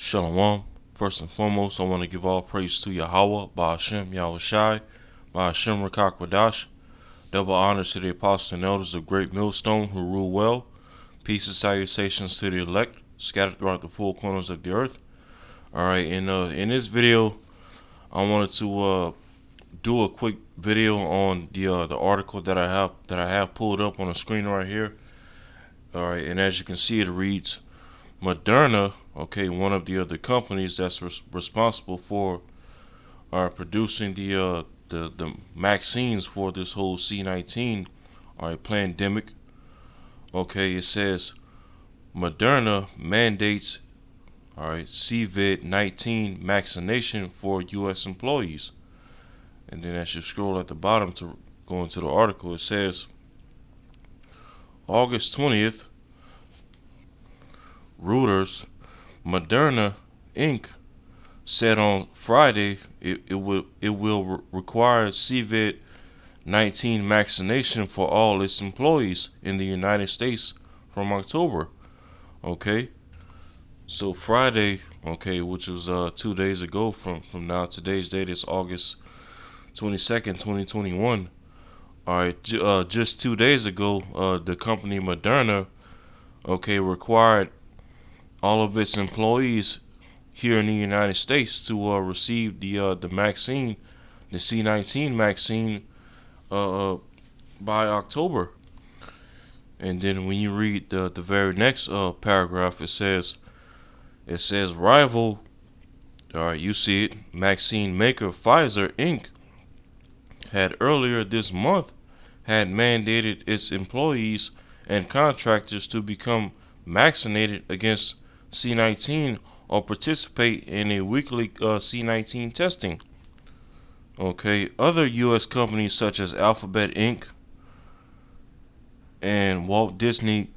Shalom. First and foremost, I want to give all praise to Yahweh, Ba'ashem, Yahushai, Ba'ashem, Rakakwadash. Double honors to the apostles and elders of Great Millstone who rule well. Peace and salutations to the elect, scattered throughout the four corners of the earth. Alright, in this video, I wanted to do a quick video on the article that I have pulled up on the screen right here. Alright, and as you can see, it reads, M0derna, okay, one of the other companies that's responsible for producing the vaccines for this whole C-19 pandemic. Okay, it says M0derna mandates COVID-19 vaccination for U.S. employees. And then as you scroll at the bottom to go into the article, it says August 20th, Reuters, M0derna Inc. said on Friday it will require COVID-19 vaccination for all its employees in the United States from October. Okay, so Friday, okay, which was 2 days ago from now. Today's date is August 22nd, 2021. All right, just 2 days ago, the company M0derna, okay, required all of its employees here in the United States to receive the vaccine, the C-19 vaccine, by October. And then when you read the very next paragraph, it says rival, all right, you see it, vaccine maker Pfizer Inc. had earlier this month had mandated its employees and contractors to become vaccinated against C-19 or participate in a weekly C-19 testing. Okay, other U.S. companies such as Alphabet Inc. and Walt Disney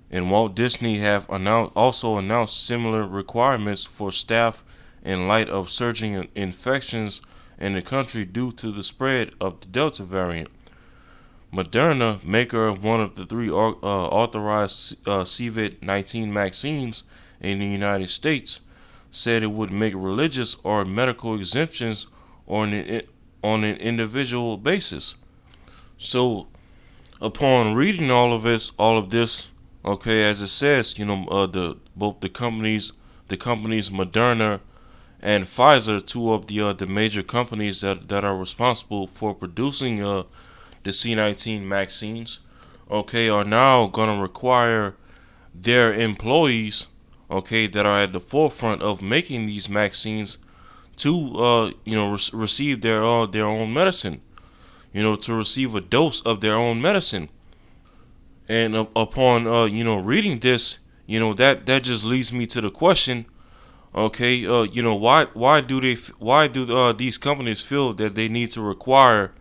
have also announced similar requirements for staff in light of surging infections in the country due to the spread of the Delta variant. M0derna, maker of one of the three authorized COVID-19 vaccines in the United States, said it would make religious or medical exemptions on an individual basis. So, upon reading all of this, okay, as it says, both the companies M0derna and Pfizer, two of the major companies that are responsible for producing the C-19 vaccines, okay, are now going to require their employees, okay, that are at the forefront of making these vaccines to, receive their own medicine, to receive a dose of their own medicine. And upon, reading this, that just leads me to the question, okay, why do these companies feel that they need to require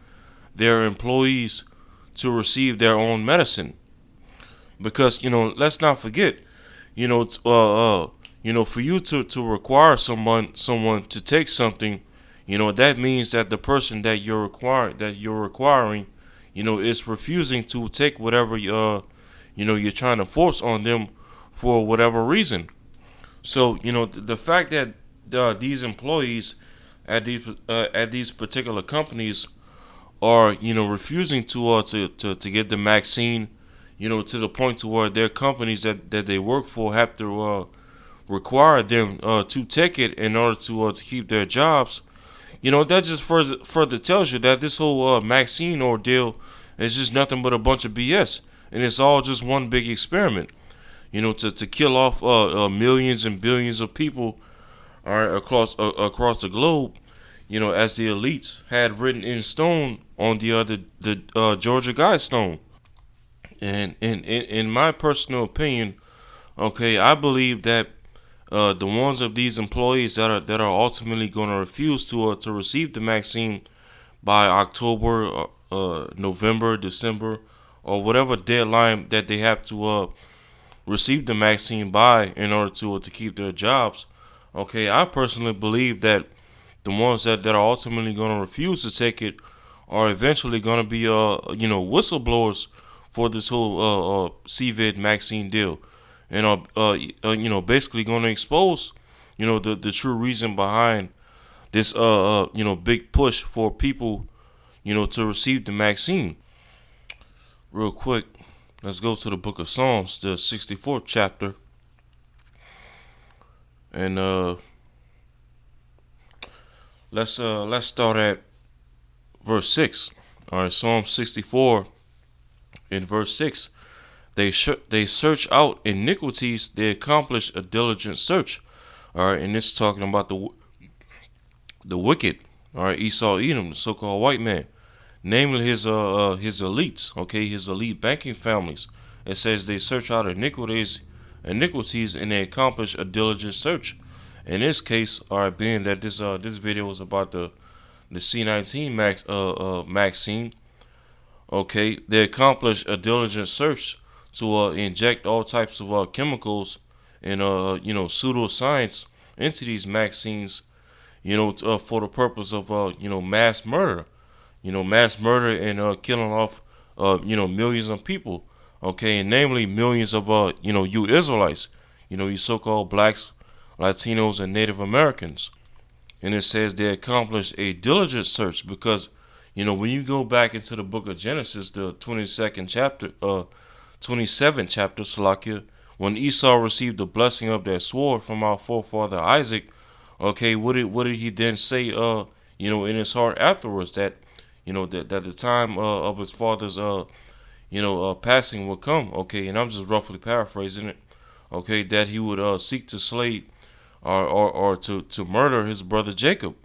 their employees to receive their own medicine? Because let's not forget, for you to require someone to take something, that means that the person that you're requiring, is refusing to take whatever you're trying to force on them for whatever reason. So the fact that these employees at these particular companies are refusing to get the vaccine, to the point to where their companies that they work for have to require them to take it in order to keep their jobs. That just further tells you that this whole vaccine ordeal is just nothing but a bunch of BS, and it's all just one big experiment. To kill off millions and billions of people across the globe. As the elites had written in stone on the Georgia Guidestone. And in my personal opinion, okay, I believe that the ones of these employees that are ultimately going to refuse to receive the vaccine by October, November, December, or whatever deadline that they have to receive the vaccine by in order to keep their jobs. Okay, I personally believe that the ones that are ultimately going to refuse to take it are eventually going to be whistleblowers for this whole COVID vaccine deal, and are basically going to expose the true reason behind this big push for people to receive the vaccine. Real quick, let's go to the book of Psalms, the 64th chapter, and let's start at verse 6. All right, Psalm 64 in verse 6. They search out iniquities, they accomplish a diligent search. All right, and this is talking about the wicked. All right, Esau, Edom, the so-called white man, namely his elites. Okay, his elite banking families. It says they search out iniquities, and they accomplish a diligent search. In this case, all right, being that this video is about the C19 vaccine. Okay, they accomplish a diligent search to inject all types of chemicals and pseudoscience into these vaccines, for the purpose of mass murder, mass murder and killing off millions of people, okay, and namely millions of you Israelites, you so-called blacks, Latinos, and Native Americans. And it says they accomplished a diligent search because when you go back into the book of Genesis, the 22nd chapter, 27th chapter, Salakia, when Esau received the blessing of that sword from our forefather Isaac, okay, what did he then say, in his heart afterwards, that, that the time of his father's, passing would come, okay, and I'm just roughly paraphrasing it, okay, that he would seek to slay or to murder his brother Jacob,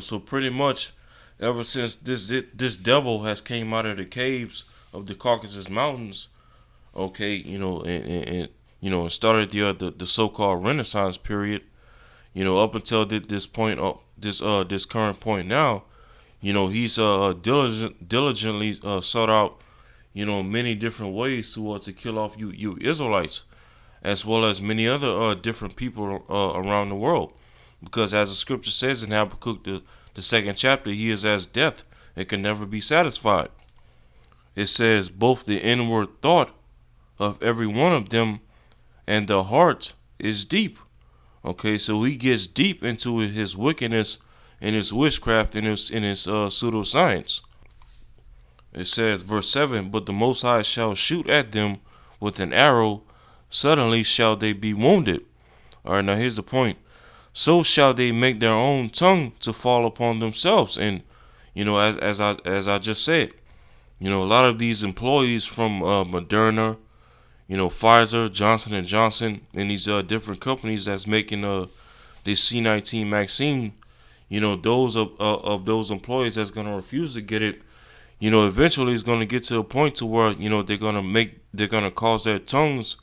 so pretty much ever since this devil has came out of the caves of the Caucasus Mountains, okay, and started the so-called Renaissance period, up until this point, this current point now, he's diligently sought out, many different ways to kill off you Israelites, as well as many other different people around the world, because as the scripture says in Habakkuk, the second chapter, he is as death; it can never be satisfied. It says both the inward thought of every one of them and the heart is deep. Okay, so he gets deep into his wickedness and his witchcraft and his pseudoscience. It says, verse 7, but the Most High shall shoot at them with an arrow, suddenly shall they be wounded. All right, now here's the point. So shall they make their own tongue to fall upon themselves. And, as I just said, a lot of these employees from Moderna, Pfizer, Johnson and Johnson, and these different companies that's making this C19 vaccine, those of those employees that's gonna refuse to get it, eventually it's gonna get to a point to where they're gonna cause their tongues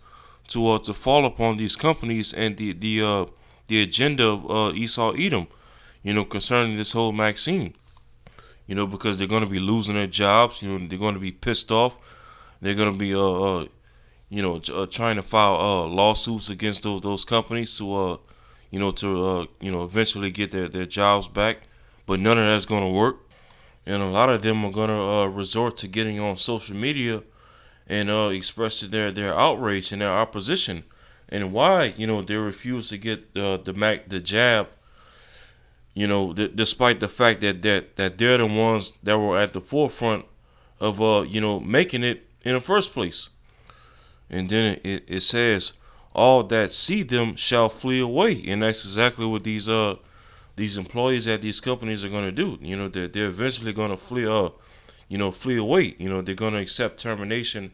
to fall upon these companies and the agenda of Esau Edom, concerning this whole vaccine, because they're gonna be losing their jobs, they're gonna be pissed off, they're gonna be trying to file lawsuits against those companies to eventually get their jobs back, but none of that's going to work, and a lot of them are going to resort to getting on social media and expressing their outrage and their opposition, and why they refuse to get the jab, despite the fact that they're the ones that were at the forefront of making it in the first place. And then it says, all that see them shall flee away. And that's exactly what these employees at these companies are going to do. They're eventually going to flee away. They're going to accept termination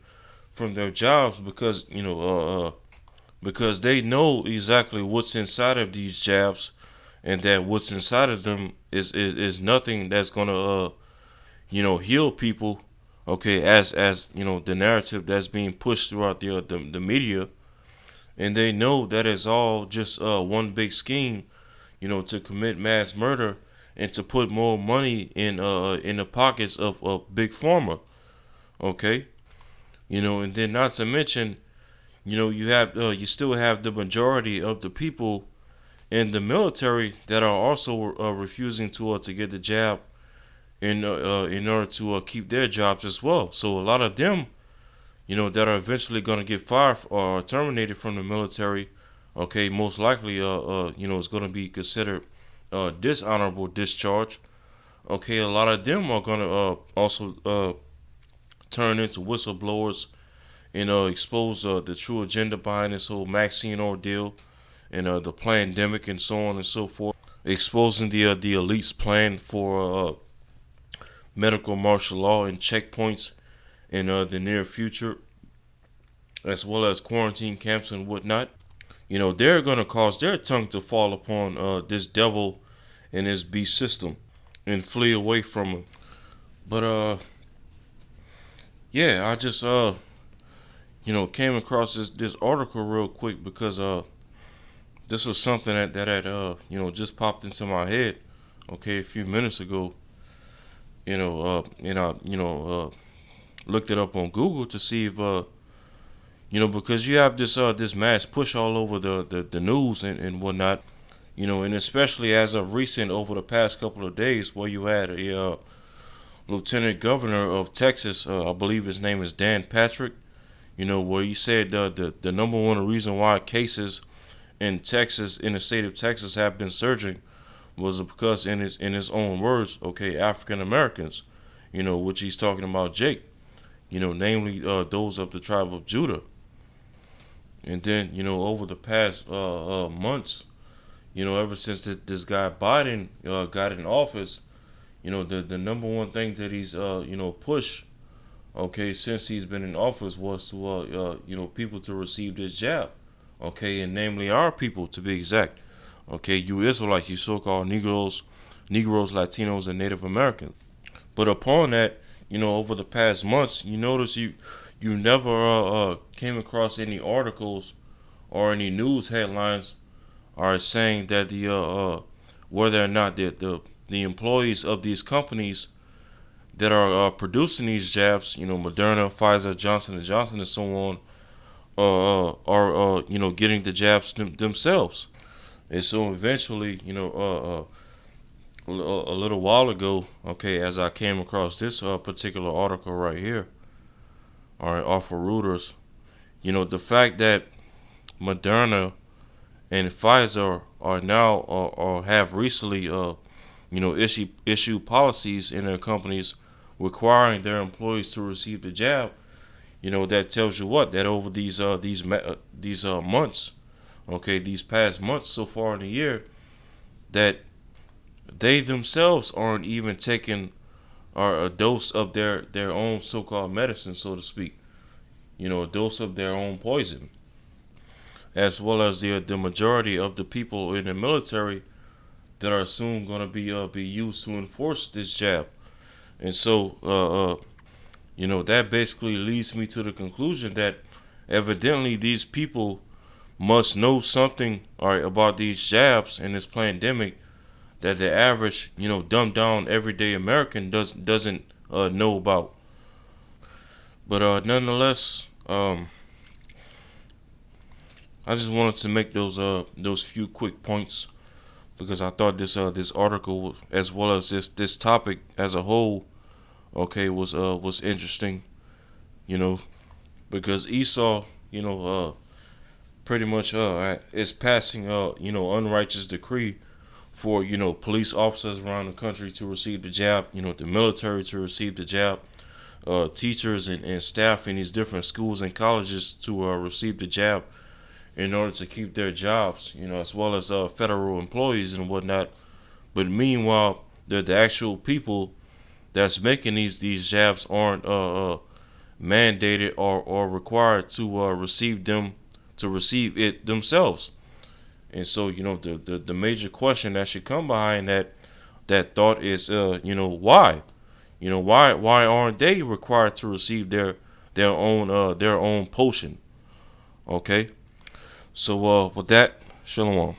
from their jobs because they know exactly what's inside of these jabs, and that what's inside of them is nothing that's going to heal people. Okay, as the narrative that's being pushed throughout the media, and they know that it's all just one big scheme, to commit mass murder and to put more money in the pockets of big pharma. Okay, and then not to mention, you still have the majority of the people in the military that are also refusing to get the jab in order to keep their jobs as well. So a lot of them, that are eventually going to get fired or terminated from the military, okay, most likely it's going to be considered dishonorable discharge. Okay, a lot of them are going to also turn into whistleblowers and expose the true agenda behind this whole vaccine ordeal and the pandemic and so on and so forth, exposing the elite's plan for medical martial law and checkpoints in the near future, as well as quarantine camps and whatnot. They're going to cause their tongue to fall upon this devil and his beast system and flee away from him. But yeah, I just came across this article real quick because this was something that had just popped into my head. Okay, a few minutes ago. And I looked it up on Google to see if because you have this mass push all over the news and whatnot. And especially as of recent, over the past couple of days, where you had a lieutenant governor of Texas, I believe his name is Dan Patrick, where he said the number one reason why cases in Texas, in the state of Texas, have been surging was because in his own words, okay, African Americans, which he's talking about Jake, namely those of the tribe of Judah. And then over the past months, ever since this guy Biden got in office, the number one thing that he's pushed, okay, since he's been in office was to people to receive this jab, okay, and namely our people to be exact, okay, you Israelites, you so-called Negroes, Latinos, and Native Americans. But upon that, over the past months, you notice you never came across any articles or any news headlines are saying that the whether or not the employees of these companies that are producing these jabs, Moderna, Pfizer, Johnson and Johnson, and so on, are getting the jabs themselves. And so eventually, a little while ago, okay, as I came across this particular article right here, all right, off of Reuters, the fact that Moderna and Pfizer are now or have recently, issued policies in their companies requiring their employees to receive the jab. That tells you what, that over these months, okay, these past months so far in the year, that they themselves aren't even taking a dose of their own so-called medicine, so to speak. A dose of their own poison, as well as the majority of the people in the military that are soon going to be used to enforce this jab. And so, that basically leads me to the conclusion that evidently these people must know something, all right, about these jabs and this pandemic that the average, dumbed down everyday American doesn't know about. But nonetheless, I just wanted to make those few quick points because I thought this article, as well as this topic as a whole, okay, was interesting. You know, because Esau, pretty much is passing unrighteous decree for police officers around the country to receive the jab, the military to receive the jab, teachers and staff in these different schools and colleges to receive the jab in order to keep their jobs, as well as federal employees and whatnot. But meanwhile, the actual people that's making these jabs aren't mandated or required to receive it themselves. And so, the major question that should come behind that thought is, why? Why aren't they required to receive their own potion? Okay. So with that, shalom.